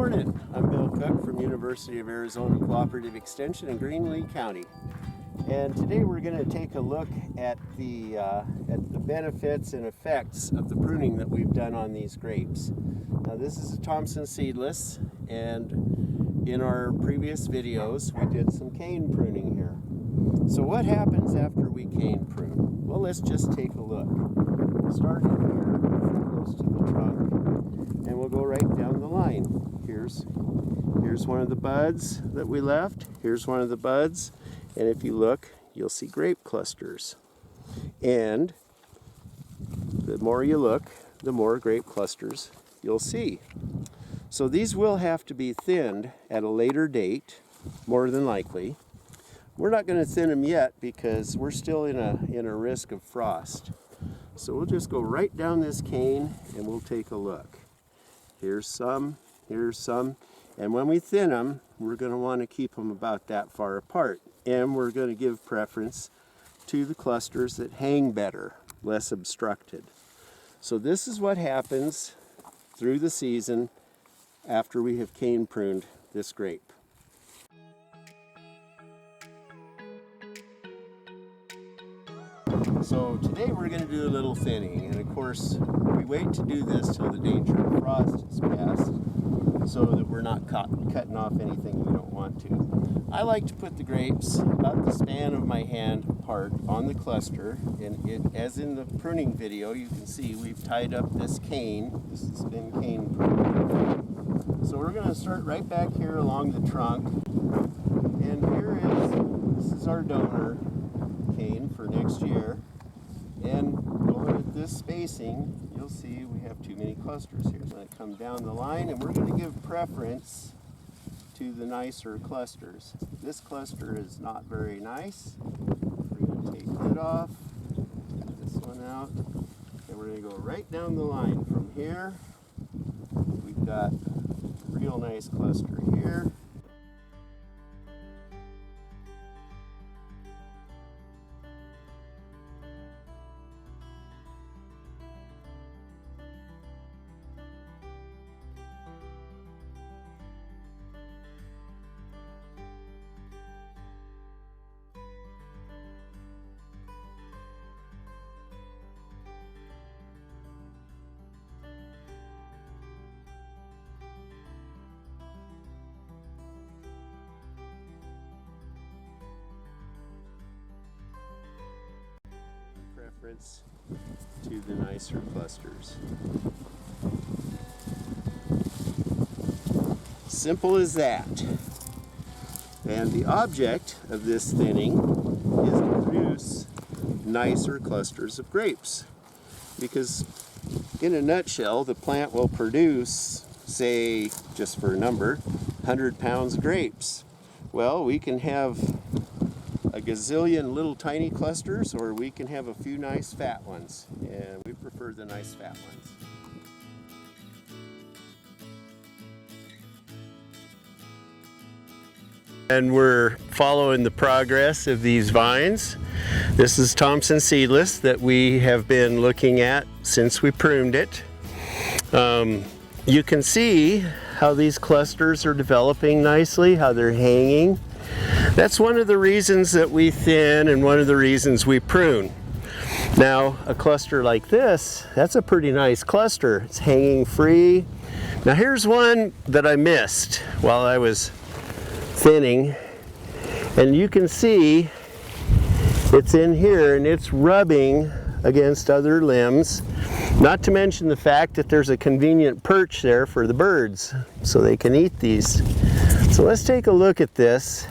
morning. I'm Bill Cook from University of Arizona Cooperative Extension in Greenlee County. And today we're going to take a look at the benefits and effects of the pruning that we've done on these grapes. Now this is a Thompson seedless, and in our previous videos we did some cane pruning here. So what happens after we cane prune? Well, let's just take a look. We'll start in here, close to the trunk, and we'll go right down the line. Here's one of the buds that we left. Here's one of the buds, and if you look, you'll see grape clusters. And the more you look, the more grape clusters you'll see. So these will have to be thinned at a later date, more than likely. We're not going to thin them yet because we're still in a risk of frost. So we'll just go right down this cane and we'll take a look. Here's some, and when we thin them, we're going to want to keep them about that far apart. And we're going to give preference to the clusters that hang better, less obstructed. So this is what happens through the season after we have cane pruned this grape. So today we're going to do a little thinning, and of course we wait to do this till the danger of frost is passed so that we're not cutting off anything we don't want to. I like to put the grapes about the span of my hand apart on the cluster, and as in the pruning video you can see we've tied up this cane. This has been cane pruned. So we're going to start right back here along the trunk, and this is our donor cane for next year. And going at this spacing, you'll see we have too many clusters here. So I'm going to come down the line, and we're going to give preference to the nicer clusters. This cluster is not very nice. We're going to take it off, this one out, and we're going to go right down the line from here. We've got a real nice cluster here. Preference to the nicer clusters. Simple as that. And the object of this thinning is to produce nicer clusters of grapes. Because in a nutshell, the plant will produce, say, just for a number, 100 pounds of grapes. Well, we can have a gazillion little tiny clusters, or we can have a few nice fat ones, and we prefer the nice fat ones. And we're following the progress of these vines. This is Thompson seedless that we have been looking at since we pruned it. You can see how these clusters are developing nicely, how they're hanging. That's one of the reasons that we thin and one of the reasons we prune. Now, a cluster like this, that's a pretty nice cluster. It's hanging free. Now here's one that I missed while I was thinning, and you can see it's in here and it's rubbing against other limbs, not to mention the fact that there's a convenient perch there for the birds so they can eat these. So let's take a look at this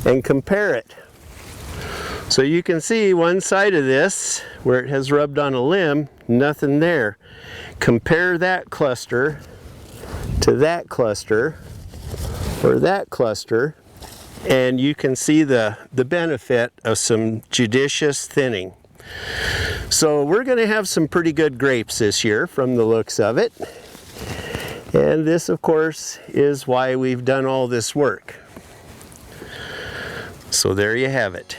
and compare it. So you can see one side of this where it has rubbed on a limb, nothing there. Compare that cluster to that cluster or that cluster, and you can see the benefit of some judicious thinning. So we're going to have some pretty good grapes this year from the looks of it. And this, of course, is why we've done all this work. So there you have it.